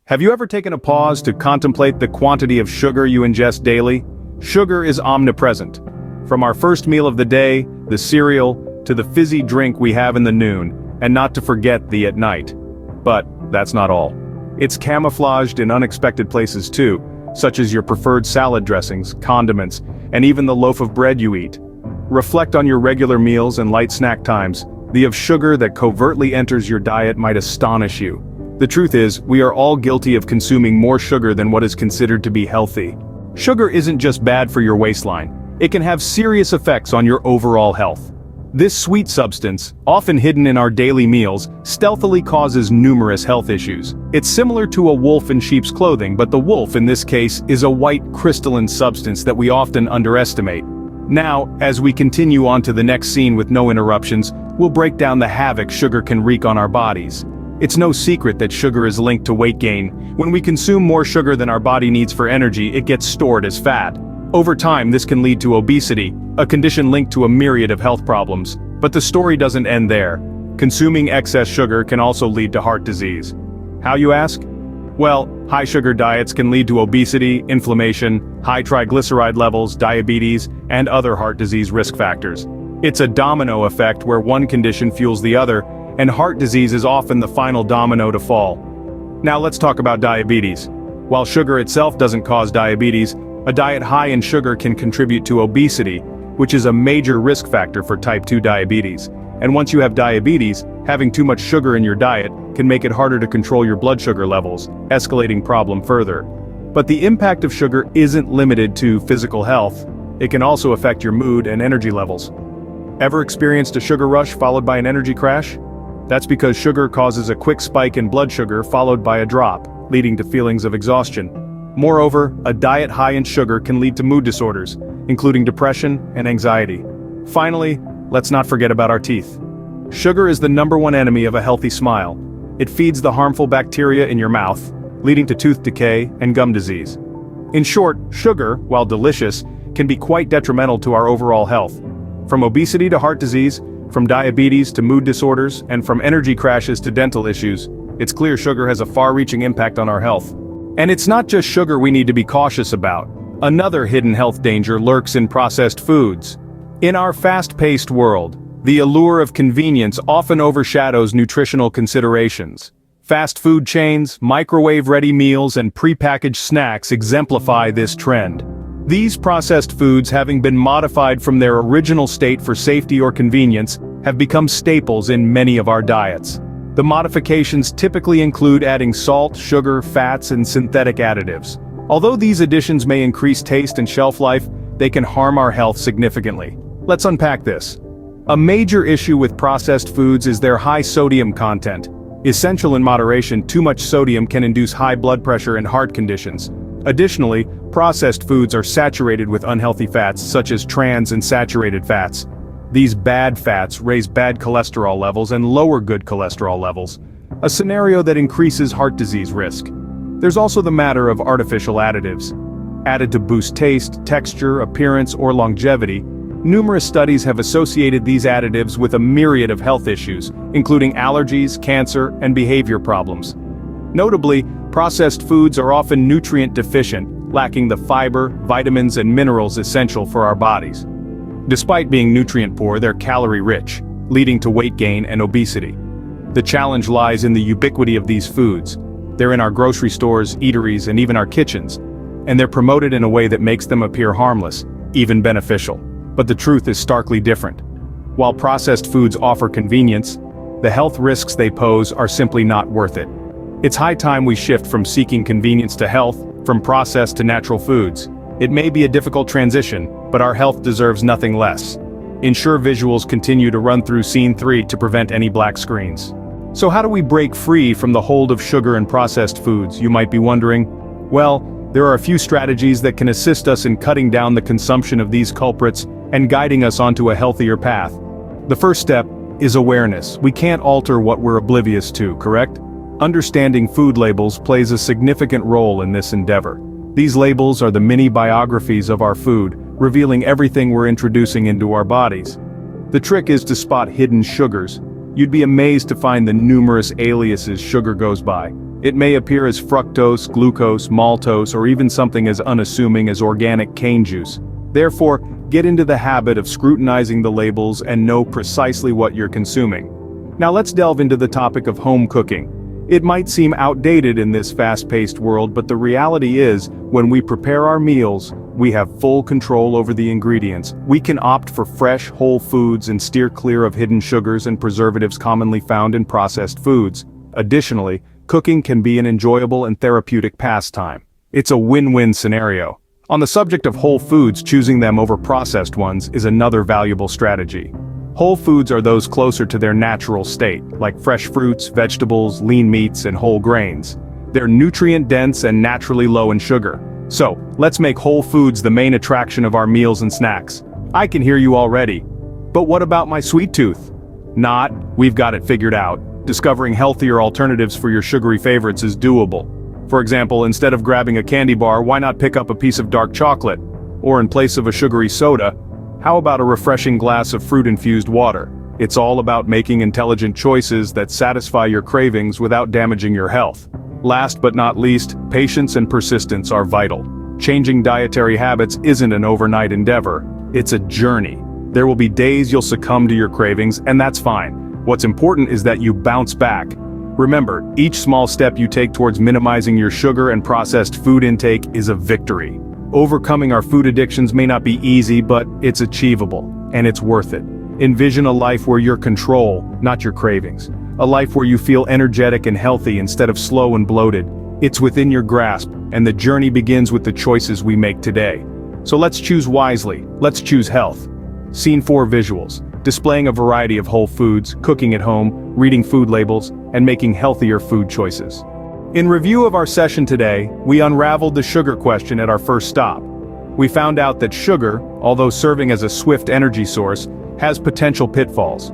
Have you ever taken a pause to contemplate the quantity of sugar you ingest daily? Sugar is omnipresent. From our first meal of the day, the cereal, to the fizzy drink we have in the noon, and not to forget the at night. But that's not all. It's camouflaged in unexpected places too, such as your preferred salad dressings, condiments, and even the loaf of bread you eat. Reflect on your regular meals and light snack times. The of sugar that covertly enters your diet might astonish you. The truth is, we are all guilty of consuming more sugar than what is considered to be healthy. Sugar isn't just bad for your waistline. It can have serious effects on your overall health. This sweet substance, often hidden in our daily meals, stealthily causes numerous health issues. It's similar to a wolf in sheep's clothing, but the wolf in this case is a white crystalline substance that we often underestimate. Now, as we continue on to the next scene with no interruptions, we'll break down the havoc sugar can wreak on our bodies. It's no secret that sugar is linked to weight gain. When we consume more sugar than our body needs for energy, it gets stored as fat. Over time, this can lead to obesity, a condition linked to a myriad of health problems. But the story doesn't end there. Consuming excess sugar can also lead to heart disease. How, you ask? Well, high sugar diets can lead to obesity, inflammation, high triglyceride levels, diabetes, and other heart disease risk factors. It's a domino effect where one condition fuels the other, and heart disease is often the final domino to fall. Now let's talk about diabetes. While sugar itself doesn't cause diabetes, a diet high in sugar can contribute to obesity, which is a major risk factor for type 2 diabetes. And once you have diabetes, having too much sugar in your diet can make it harder to control your blood sugar levels, escalating problem further. But the impact of sugar isn't limited to physical health. It can also affect your mood and energy levels. Ever experienced a sugar rush followed by an energy crash? That's because sugar causes a quick spike in blood sugar followed by a drop, leading to feelings of exhaustion. Moreover, a diet high in sugar can lead to mood disorders, including depression and anxiety. Finally, let's not forget about our teeth. Sugar is the #1 enemy of a healthy smile. It feeds the harmful bacteria in your mouth, leading to tooth decay and gum disease. In short, sugar, while delicious, can be quite detrimental to our overall health. From obesity to heart disease, from diabetes to mood disorders, and from energy crashes to dental issues, it's clear sugar has a far-reaching impact on our health. And it's not just sugar we need to be cautious about. Another hidden health danger lurks in processed foods. In our fast-paced world, the allure of convenience often overshadows nutritional considerations. Fast food chains, microwave-ready meals, and prepackaged snacks exemplify this trend. These processed foods, having been modified from their original state for safety or convenience, have become staples in many of our diets. The modifications typically include adding salt, sugar, fats, and synthetic additives. Although these additions may increase taste and shelf life, they can harm our health significantly. Let's unpack this. A major issue with processed foods is their high sodium content. Essential in moderation, too much sodium can induce high blood pressure and heart conditions. Additionally, processed foods are saturated with unhealthy fats such as trans and saturated fats. These bad fats raise bad cholesterol levels and lower good cholesterol levels, a scenario that increases heart disease risk. There's also the matter of artificial additives. Added to boost taste, texture, appearance, or longevity, numerous studies have associated these additives with a myriad of health issues, including allergies, cancer, and behavior problems. Notably, processed foods are often nutrient deficient, lacking the fiber, vitamins, and minerals essential for our bodies. Despite being nutrient poor, they're calorie rich, leading to weight gain and obesity. The challenge lies in the ubiquity of these foods. They're in our grocery stores, eateries, and even our kitchens, and they're promoted in a way that makes them appear harmless, even beneficial. But the truth is starkly different. While processed foods offer convenience, the health risks they pose are simply not worth it. It's high time we shift from seeking convenience to health, from processed to natural foods. It may be a difficult transition, but our health deserves nothing less. Ensure visuals continue to run through scene 3 to prevent any black screens. So how do we break free from the hold of sugar and processed foods, you might be wondering? Well, there are a few strategies that can assist us in cutting down the consumption of these culprits and guiding us onto a healthier path. The first step is awareness. We can't alter what we're oblivious to, correct? Understanding food labels plays a significant role in this endeavor. These labels are the mini biographies of our food, revealing everything we're introducing into our bodies. The trick is to spot hidden sugars. You'd be amazed to find the numerous aliases sugar goes by. It may appear as fructose, glucose, maltose, or even something as unassuming as organic cane juice. Therefore, get into the habit of scrutinizing the labels and know precisely what you're consuming. Now let's delve into the topic of home cooking. It might seem outdated in this fast-paced world, but the reality is, when we prepare our meals, we have full control over the ingredients. We can opt for fresh, whole foods and steer clear of hidden sugars and preservatives commonly found in processed foods. Additionally, cooking can be an enjoyable and therapeutic pastime. It's a win-win scenario. On the subject of whole foods, choosing them over processed ones is another valuable strategy. Whole foods are those closer to their natural state, like fresh fruits, vegetables, lean meats, and whole grains. They're nutrient-dense and naturally low in sugar. So, let's make whole foods the main attraction of our meals and snacks. I can hear you already. But what about my sweet tooth? Not, we've got it figured out. Discovering healthier alternatives for your sugary favorites is doable. For example, instead of grabbing a candy bar, why not pick up a piece of dark chocolate? Or in place of a sugary soda, how about a refreshing glass of fruit-infused water? It's all about making intelligent choices that satisfy your cravings without damaging your health. Last but not least, patience and persistence are vital. Changing dietary habits isn't an overnight endeavor, it's a journey. There will be days you'll succumb to your cravings, and that's fine. What's important is that you bounce back. Remember, each small step you take towards minimizing your sugar and processed food intake is a victory. Overcoming our food addictions may not be easy, but it's achievable, and it's worth it. Envision a life where you're control, not your cravings. A life where you feel energetic and healthy instead of slow and bloated. It's within your grasp, and the journey begins with the choices we make today. So let's choose wisely, let's choose health. Scene 4 visuals, displaying a variety of whole foods, cooking at home, reading food labels, and making healthier food choices. In review of our session today, we unraveled the sugar question at our first stop. We found out that sugar, although serving as a swift energy source, has potential pitfalls.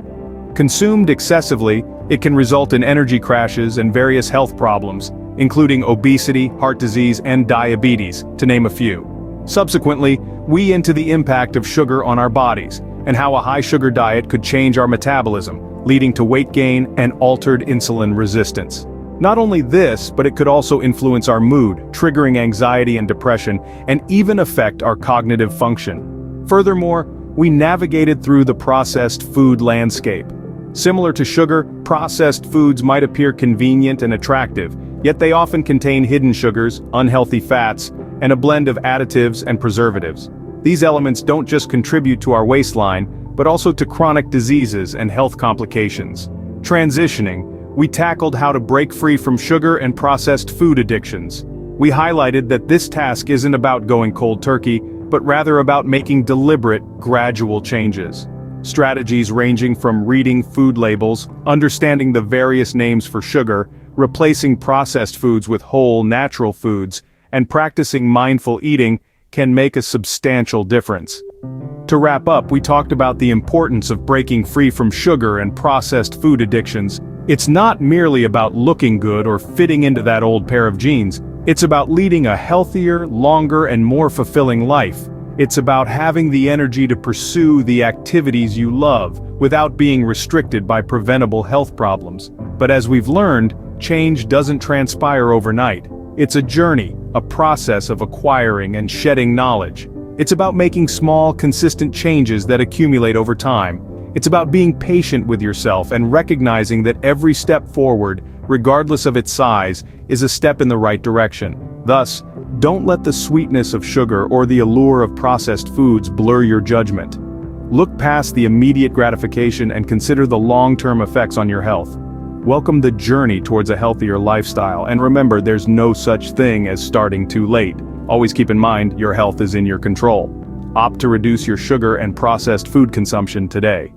Consumed excessively, it can result in energy crashes and various health problems, including obesity, heart disease, and diabetes, to name a few. Subsequently, we into the impact of sugar on our bodies, and how a high-sugar diet could change our metabolism, leading to weight gain and altered insulin resistance. Not only this, but it could also influence our mood, triggering anxiety and depression, and even affect our cognitive function. Furthermore, we navigated through the processed food landscape. Similar to sugar, processed foods might appear convenient and attractive, yet they often contain hidden sugars, unhealthy fats, and a blend of additives and preservatives. These elements don't just contribute to our waistline, but also to chronic diseases and health complications. Transitioning, we tackled how to break free from sugar and processed food addictions. We highlighted that this task isn't about going cold turkey, but rather about making deliberate, gradual changes. Strategies ranging from reading food labels, understanding the various names for sugar, replacing processed foods with whole, natural foods, and practicing mindful eating can make a substantial difference. To wrap up, we talked about the importance of breaking free from sugar and processed food addictions. It's not merely about looking good or fitting into that old pair of jeans. It's about leading a healthier, longer, and more fulfilling life. It's about having the energy to pursue the activities you love without being restricted by preventable health problems. But as we've learned, change doesn't transpire overnight. It's a journey, a process of acquiring and shedding knowledge. It's about making small, consistent changes that accumulate over time. It's about being patient with yourself and recognizing that every step forward, regardless of its size, is a step in the right direction. Thus, don't let the sweetness of sugar or the allure of processed foods blur your judgment. Look past the immediate gratification and consider the long-term effects on your health. Welcome the journey towards a healthier lifestyle, and remember, there's no such thing as starting too late. Always keep in mind, your health is in your control. Opt to reduce your sugar and processed food consumption today.